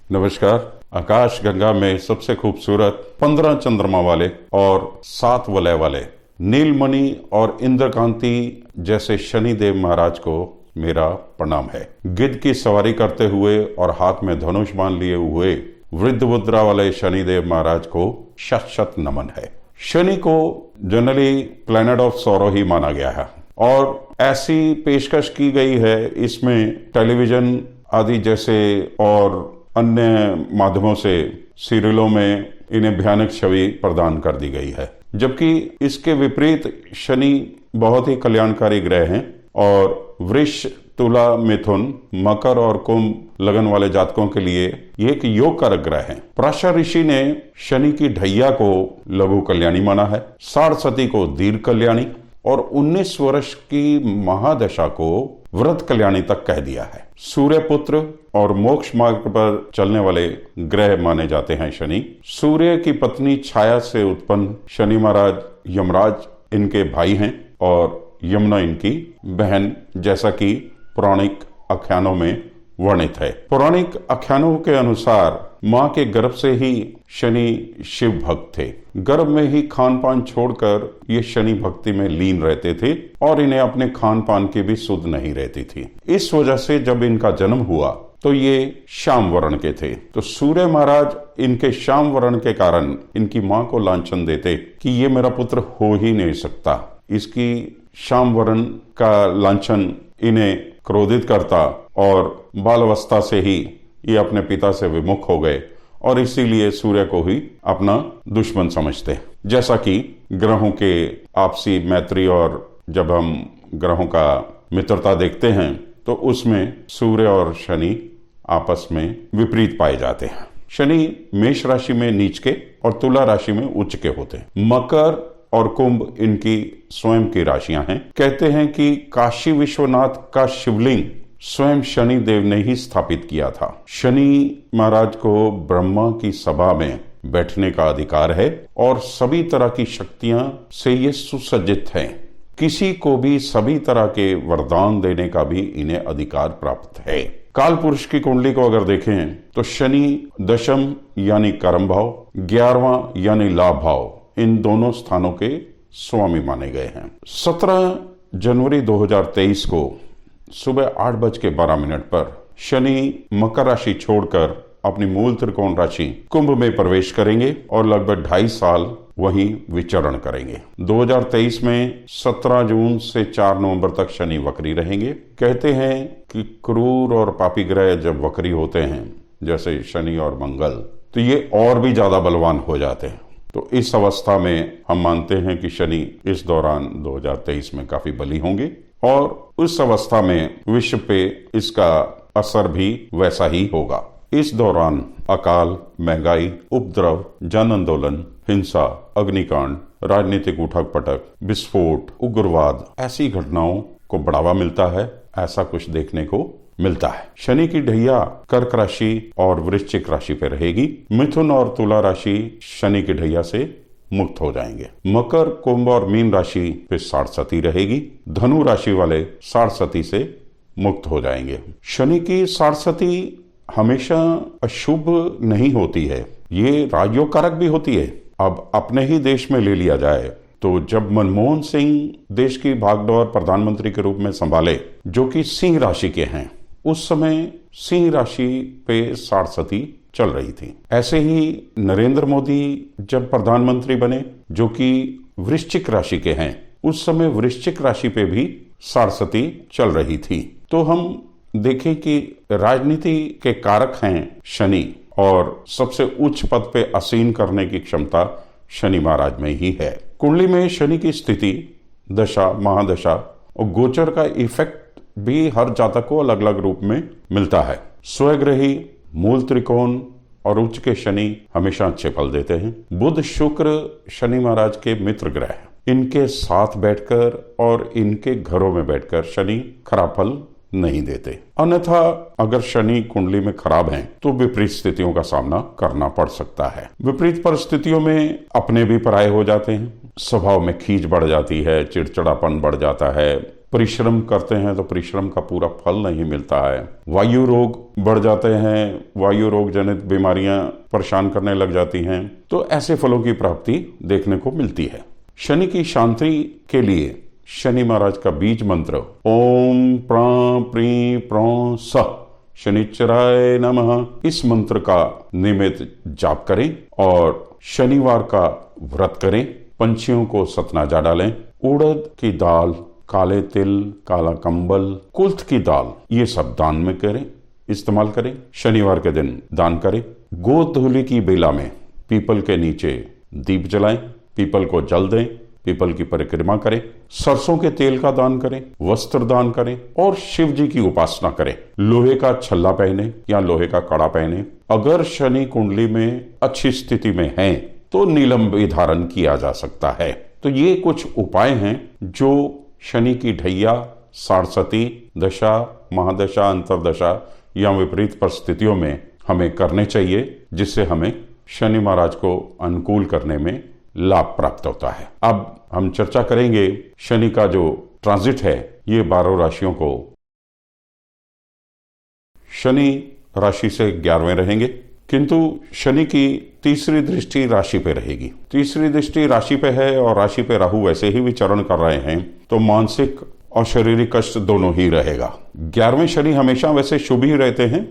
नमस्कार। आकाश गंगा में सबसे खूबसूरत 15 चंद्रमा वाले और 7 वलय वाले नीलमणि और इंद्रकांति जैसे शनिदेव महाराज को मेरा प्रणाम है। गिद्ध की सवारी करते हुए और हाथ में धनुष बाण लिए हुए वृद्ध मुद्रा वाले शनिदेव महाराज को शत शत नमन है। शनि को जनरली प्लैनेट ऑफ सॉरो ही माना गया है और ऐसी पेशकश की गई है इसमें टेलीविजन आदि जैसे और अन्य माध्यमों से सीरियलों में इन्हें भयानक छवि प्रदान कर दी गई है, जबकि इसके विपरीत शनि बहुत ही कल्याणकारी ग्रह हैं और वृष, तुला, मिथुन, मकर और कुंभ लगन वाले जातकों के लिए ये एक योग कारक ग्रह है। पराशर ऋषि ने शनि की ढैया को लघु कल्याणी माना है, साढ़सती को दीर्घ कल्याणी और 19 वर्ष की महादशा को व्रत कल्याणी तक कह दिया है। सूर्य पुत्र और मोक्ष मार्ग पर चलने वाले ग्रह माने जाते हैं शनि। सूर्य की पत्नी छाया से उत्पन्न शनि महाराज यमराज इनके भाई हैं और यमुना इनकी बहन, जैसा कि पौराणिक आख्यानों में वर्णित है। पौराणिक आख्यानों के अनुसार मां के गर्भ से ही शनि शिव भक्त थे। गर्भ में ही खान पान छोड़कर ये शनि भक्ति में लीन रहते थे और इन्हें अपने खान पान की भी सुध नहीं रहती थी। इस वजह से जब इनका जन्म हुआ तो ये श्याम वर्ण के थे। तो सूर्य महाराज इनके श्याम वर्ण के कारण इनकी मां को लांछन देते कि ये मेरा पुत्र हो ही नहीं सकता। इसकी श्याम वर्ण का लांछन इन्हें क्रोधित करता और बालावस्था से ही ये अपने पिता से विमुख हो गए और इसीलिए सूर्य को ही अपना दुश्मन समझते। जैसा कि ग्रहों के आपसी मैत्री और जब हम ग्रहों का मित्रता देखते हैं तो उसमें सूर्य और शनि आपस में विपरीत पाए जाते हैं। शनि मेष राशि में नीच के और तुला राशि में उच्च के होते हैं। मकर और कुंभ इनकी स्वयं की राशियां हैं। कहते हैं कि काशी विश्वनाथ का शिवलिंग स्वयं शनि देव ने ही स्थापित किया था। शनि महाराज को ब्रह्मा की सभा में बैठने का अधिकार है और सभी तरह की शक्तियां से ये सुसज्जित हैं। किसी को भी सभी तरह के वरदान देने का भी इन्हें अधिकार प्राप्त है। काल पुरुष की कुंडली को अगर देखें तो शनि दशम यानी कर्म भाव, 11वां यानी लाभ भाव, इन दोनों स्थानों के स्वामी माने गए हैं। 17 जनवरी 2023 को सुबह 8:12 पर शनि मकर राशि छोड़कर अपनी मूल त्रिकोण राशि कुंभ में प्रवेश करेंगे और लगभग 2.5 साल वहीं विचरण करेंगे। 2023 में 17 जून से 4 नवंबर तक शनि वक्री रहेंगे। कहते हैं कि क्रूर और पापी ग्रह जब वक्री होते हैं, जैसे शनि और मंगल, तो ये और भी ज्यादा बलवान हो जाते हैं। तो इस अवस्था में हम मानते हैं कि शनि इस दौरान 2023 में काफी बली होंगे और उस अवस्था में विश्व पे इसका असर भी वैसा ही होगा। इस दौरान अकाल, महंगाई, उपद्रव, जन आंदोलन, हिंसा, अग्निकांड, राजनीतिक उठक पटक, विस्फोट, उग्रवाद, ऐसी घटनाओं को बढ़ावा मिलता है। ऐसा कुछ देखने को मिलता है। शनि की ढैया कर्क राशि और वृश्चिक राशि पे रहेगी। मिथुन और तुला राशि शनि की ढैया से मुक्त हो जाएंगे। मकर, कुंभ और मीन राशि पे साढ़सती रहेगी। धनु राशि वाले साढ़सती से मुक्त हो जाएंगे। शनि की साढ़सती हमेशा अशुभ नहीं होती है, ये राजयोग कारक भी होती है। अब अपने ही देश में ले लिया जाए तो जब मनमोहन सिंह देश की भागदौड़ प्रधानमंत्री के रूप में संभाले, जो कि सिंह राशि के हैं, उस समय सिंह राशि पे साढ़सती चल रही थी। ऐसे ही नरेंद्र मोदी जब प्रधानमंत्री बने, जो कि वृश्चिक राशि के हैं, उस समय वृश्चिक राशि पे भी साढ़सती चल रही थी। तो हम देखें कि राजनीति के कारक हैं शनि और सबसे उच्च पद पे आसीन करने की क्षमता शनि महाराज में ही है। कुंडली में शनि की स्थिति, दशा, महादशा और गोचर का इफेक्ट भी हर जातक को अलग अलग रूप में मिलता है। स्वग्रही, मूल त्रिकोण और उच्च के शनि हमेशा अच्छे फल देते हैं। बुध, शुक्र शनि महाराज के मित्र ग्रह हैं। इनके साथ बैठकर और इनके घरों में बैठकर शनि खराब फल नहीं देते। अन्यथा अगर शनि कुंडली में खराब हैं तो विपरीत स्थितियों का सामना करना पड़ सकता है। विपरीत परिस्थितियों में अपने भी पराये हो जाते हैं, स्वभाव में खींच बढ़ जाती है, चिड़चिड़ापन बढ़ जाता है, परिश्रम करते हैं तो परिश्रम का पूरा फल नहीं मिलता है। वायु रोग बढ़ जाते हैं, वायु रोग जनित बीमारियां परेशान करने लग जाती हैं, तो ऐसे फलों की प्राप्ति देखने को मिलती है। शनि की शांति के लिए शनि महाराज का बीज मंत्र ओम प्रां प्री प्रों स शनिचराय नमः, इस मंत्र का नियमित जाप करें और शनिवार का व्रत करें। पंछियों को सतनाजा डालें। उड़द की दाल, काले तिल, काला कंबल, कुल्थ की दाल, ये सब दान में करें, इस्तेमाल करें। शनिवार के दिन दान करें। गोधूलि की बेला में पीपल के नीचे दीप जलाएं, पीपल को जल दें, पीपल की परिक्रमा करें, सरसों के तेल का दान करें, वस्त्र दान करें और शिव जी की उपासना करें। लोहे का छल्ला पहने या लोहे का कड़ा पहने। अगर शनि कुंडली में अच्छी स्थिति में है तो नीलम भी धारण किया जा सकता है। तो ये कुछ उपाय हैं जो शनि की ढैया, साढ़सती दशा, महादशा, अंतरदशा या विपरीत परिस्थितियों में हमें करने चाहिए, जिससे हमें शनि महाराज को अनुकूल करने में लाभ प्राप्त होता है। अब हम चर्चा करेंगे शनि का जो ट्रांजिट है ये 12 राशियों को। शनि राशि से 11वें रहेंगे, किंतु शनि की तीसरी दृष्टि राशि पे रहेगी। तीसरी दृष्टि राशि पे है और राशि पे राहु वैसे ही विचरण कर रहे हैं, तो मानसिक और शारीरिक कष्ट दोनों ही रहेगा। 11वें शनि हमेशा वैसे शुभ ही रहते हैं,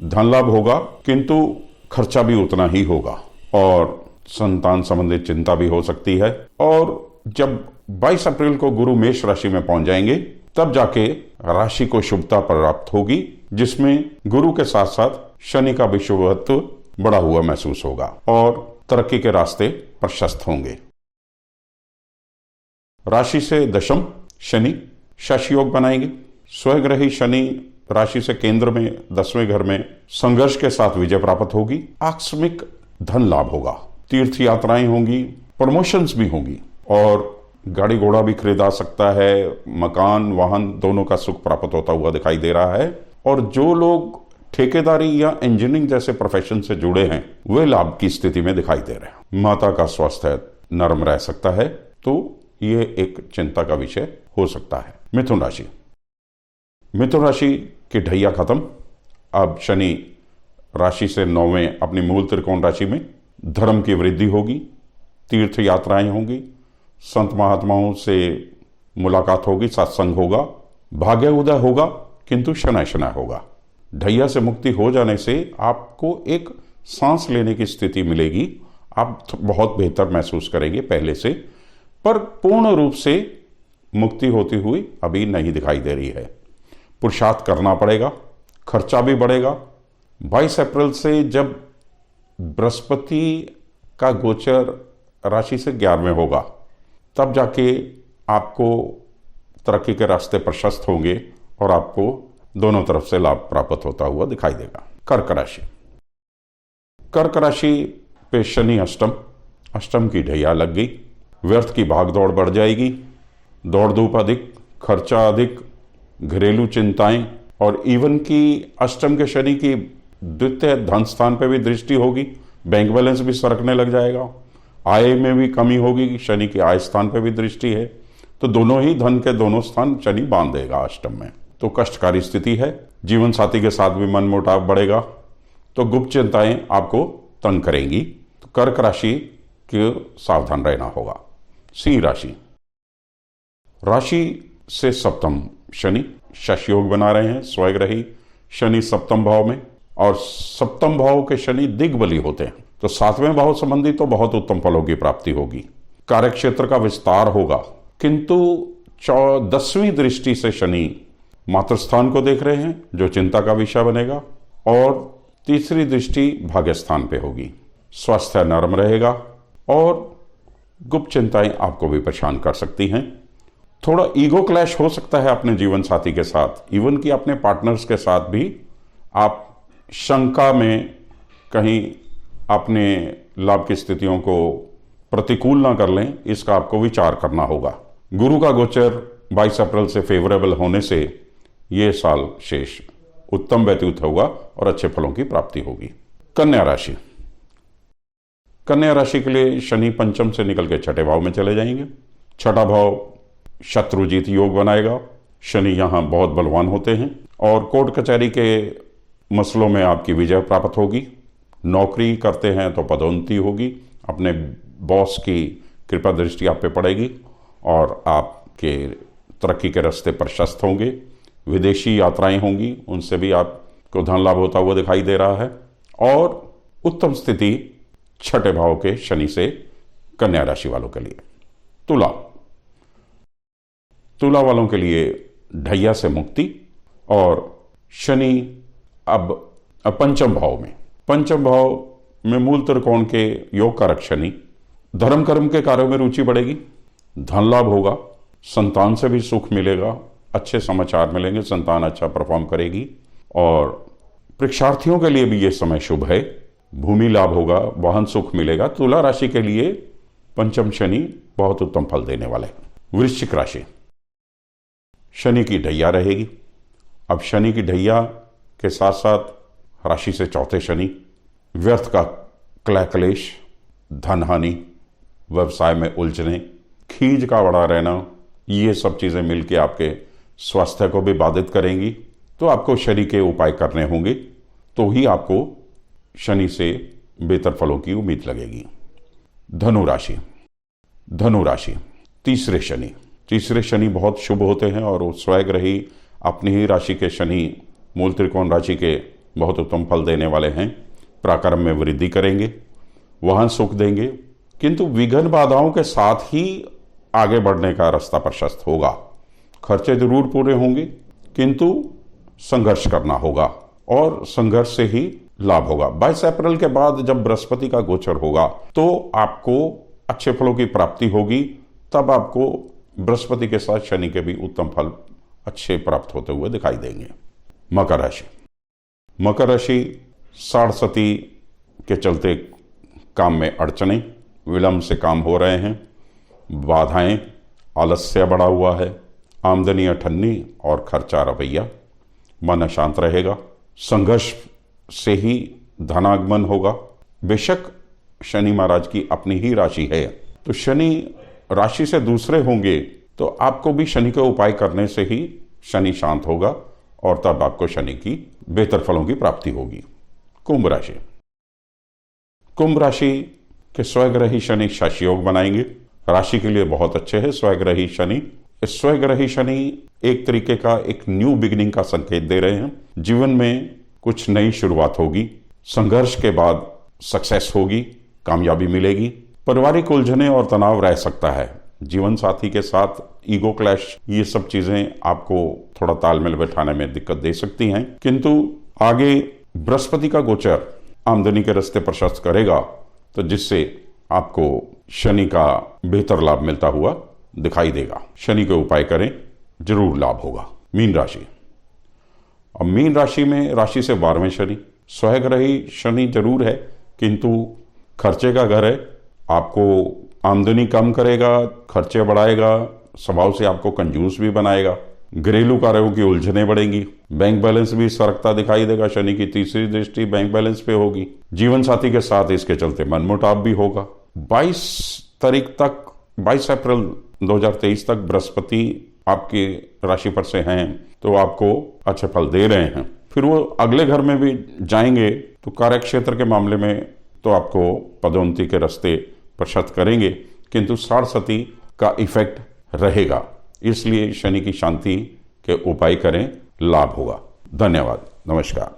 धन लाभ होगा, किंतु खर्चा भी उतना ही होगा और संतान संबंधित चिंता भी हो सकती है। और जब 22 अप्रैल को गुरु मेष राशि में पहुंच जाएंगे तब जाके राशि को शुभता प्राप्त होगी, जिसमें गुरु के साथ साथ शनि का भी शुभत्व बढ़ा हुआ महसूस होगा और तरक्की के रास्ते प्रशस्त होंगे। राशि से दशम शनि शश योग बनाएंगे। स्वग्रही शनि राशि से केंद्र में 10वें घर में संघर्ष के साथ विजय प्राप्त होगी। आकस्मिक धन लाभ होगा, तीर्थ यात्राएं होंगी, प्रमोशंस भी होंगी और गाड़ी घोड़ा भी खरीदा सकता है। मकान वाहन दोनों का सुख प्राप्त होता हुआ दिखाई दे रहा है। और जो लोग ठेकेदारी या इंजीनियरिंग जैसे प्रोफेशन से जुड़े हैं वे लाभ की स्थिति में दिखाई दे रहे हैं। माता का स्वास्थ्य नरम रह सकता है, तो ये एक चिंता का विषय हो सकता है। मिथुन राशि, मिथुन राशि की ढैया खत्म। अब शनि राशि से 9वें अपनी मूल त्रिकोण राशि में, धर्म की वृद्धि होगी, तीर्थ यात्राएं होंगी, संत महात्माओं से मुलाकात होगी, सत्संग होगा, भाग्य उदय होगा, किंतु शनै शनै होगा। ढैया से मुक्ति हो जाने से आपको एक सांस लेने की स्थिति मिलेगी। आप बहुत बेहतर महसूस करेंगे पहले से, पर पूर्ण रूप से मुक्ति होती हुई अभी नहीं दिखाई दे रही है। पुरुषार्थ करना पड़ेगा, खर्चा भी बढ़ेगा। 22 अप्रैल से जब बृहस्पति का गोचर राशि से 11वें होगा तब जाके आपको तरक्की के रास्ते प्रशस्त होंगे और आपको दोनों तरफ से लाभ प्राप्त होता हुआ दिखाई देगा। कर्क राशि, कर्क राशि पे शनि अष्टम की ढैया लग गई। व्यर्थ की भागदौड़ बढ़ जाएगी, दौड़ धूप अधिक, खर्चा अधिक, घरेलू चिंताएं और इवन की अष्टम के शनि की द्वितीय धन स्थान पे भी दृष्टि होगी। बैंक बैलेंस भी सरकने लग जाएगा, आय में भी कमी होगी। शनि की आय स्थान पे भी दृष्टि है, तो दोनों ही धन के दोनों स्थान शनि बांध देगा अष्टम में, तो कष्टकारी स्थिति है। जीवन साथी के साथ भी मन मुटाव बढ़ेगा, तो गुप्त चिंताएं आपको तंग करेंगी। तो कर्क राशि के सावधान रहना होगा। सिंह राशि, राशि से सप्तम शनि शश योग बना रहे हैं। स्वग्रही शनि सप्तम भाव में, और सप्तम भाव के शनि दिग्बली होते हैं, तो 7वें भाव संबंधी तो बहुत उत्तम फलों की प्राप्ति होगी। कार्यक्षेत्र का विस्तार होगा, किंतु 10वीं दृष्टि से शनि मातृस्थान को देख रहे हैं, जो चिंता का विषय बनेगा, और तीसरी दृष्टि भाग्य स्थान पे होगी। स्वास्थ्य नरम रहेगा और गुप्त चिंताएं आपको भी परेशान कर सकती हैं। थोड़ा ईगो क्लैश हो सकता है अपने जीवन साथी के साथ, इवन कि अपने पार्टनर्स के साथ भी आप शंका में कहीं अपने लाभ की स्थितियों को प्रतिकूल ना कर लें, इसका आपको विचार करना होगा। गुरु का गोचर 22 अप्रैल से फेवरेबल होने से ये साल शेष उत्तम व्यतीत होगा और अच्छे फलों की प्राप्ति होगी। कन्या राशि, कन्या राशि के लिए शनि पंचम से निकल के छठे भाव में चले जाएंगे। छठा भाव शत्रुजीत योग बनाएगा। शनि यहाँ बहुत बलवान होते हैं और कोर्ट कचहरी के मसलों में आपकी विजय प्राप्त होगी। नौकरी करते हैं तो पदोन्नति होगी, अपने बॉस की कृपा दृष्टि आप पे पड़ेगी और आपके तरक्की के रास्ते प्रशस्त होंगे। विदेशी यात्राएं होंगी, उनसे भी आपको धन लाभ होता हुआ दिखाई दे रहा है। और उत्तम स्थिति छठे भाव के शनि से कन्या राशि वालों के लिए। तुला वालों के लिए ढैया से मुक्ति और शनि अब पंचम भाव में मूल त्रिकोण के योग कारक शनि। धर्म कर्म के कार्यों में रुचि बढ़ेगी, धन लाभ होगा, संतान से भी सुख मिलेगा, अच्छे समाचार मिलेंगे, संतान अच्छा परफॉर्म करेगी। और परीक्षार्थियों के लिए भी ये समय शुभ है, भूमि लाभ होगा, वाहन सुख मिलेगा। तुला राशि के लिए पंचम शनि बहुत उत्तम फल देने वाले हैं। वृश्चिक राशि, शनि की ढैया रहेगी। अब शनि की ढैया के साथ साथ राशि से चौथे शनि, व्यर्थ का क्लेश, धन हानि, व्यवसाय में उलझने, खींच का बड़ा रहना, ये सब चीजें मिलकर आपके स्वास्थ्य को भी बाधित करेंगी। तो आपको शनि के उपाय करने होंगे, तो ही आपको शनि से बेहतर फलों की उम्मीद लगेगी। धनु राशि, तीसरे शनि बहुत शुभ होते हैं और वो स्वयग्रही अपनी ही राशि के शनि मूल त्रिकोण राशि के बहुत उत्तम फल देने वाले हैं। पराक्रम में वृद्धि करेंगे, वाहन सुख देंगे, किंतु विघ्न बाधाओं के साथ ही आगे बढ़ने का रास्ता प्रशस्त होगा। खर्चे जरूर पूरे होंगे, किंतु संघर्ष करना होगा और संघर्ष से ही लाभ होगा। 22 अप्रैल के बाद जब बृहस्पति का गोचर होगा तो आपको अच्छे फलों की प्राप्ति होगी। तब आपको बृहस्पति के साथ शनि के भी उत्तम फल अच्छे प्राप्त होते हुए दिखाई देंगे। मकर राशि, साढ़सती के चलते काम में अड़चने, विलंब से काम हो रहे हैं, बाधाएं, आलस्य बढ़ा हुआ है, आमदनी अठन्नी और खर्चा रवैया, मन अशांत रहेगा, संघर्ष से ही धनागमन होगा। बेशक शनि महाराज की अपनी ही राशि है, तो शनि राशि से दूसरे होंगे तो आपको भी शनि के उपाय करने से ही शनि शांत होगा और तब आपको शनि की बेहतर फलों की प्राप्ति होगी। कुंभ राशि के स्वग्रही शनि शाशी योग बनाएंगे, राशि के लिए बहुत अच्छे हैं स्वग्रही शनि। इस स्वग्रही शनि एक तरीके का एक न्यू बिगिनिंग का संकेत दे रहे हैं। जीवन में कुछ नई शुरुआत होगी, संघर्ष के बाद सक्सेस होगी, कामयाबी मिलेगी। पारिवारिक उलझने और तनाव रह सकता है, जीवन साथी के साथ ईगो क्लैश, ये सब चीजें आपको थोड़ा तालमेल बैठाने में दिक्कत दे सकती हैं। किंतु आगे बृहस्पति का गोचर आमदनी के रास्ते प्रशस्त करेगा, तो जिससे आपको शनि का बेहतर लाभ मिलता हुआ दिखाई देगा। शनि के उपाय करें, जरूर लाभ होगा। मीन राशि में राशि से 12वें शनि, स्वग्रही शनि जरूर है, किंतु खर्चे का घर है, आपको आमदनी कम करेगा, खर्चे बढ़ाएगा, स्वभाव से आपको कंजूस भी बनाएगा। घरेलू कार्यों की उलझने बढ़ेंगी, बैंक बैलेंस भी सरकता दिखाई देगा। शनि की तीसरी दृष्टि बैंक बैलेंस पे होगी। जीवन साथी के साथ इसके चलते मनमुटाव भी होगा। 22 अप्रैल 2023 तक बृहस्पति आपकी राशि पर से हैं, तो आपको अच्छे फल दे रहे हैं। फिर वो अगले घर में भी जाएंगे तो कार्य क्षेत्र के मामले में तो आपको पदोन्नति के रास्ते प्रशस्त करेंगे, किंतु साढ़सती का इफेक्ट रहेगा। इसलिए शनि की शांति के उपाय करें, लाभ होगा। धन्यवाद, नमस्कार।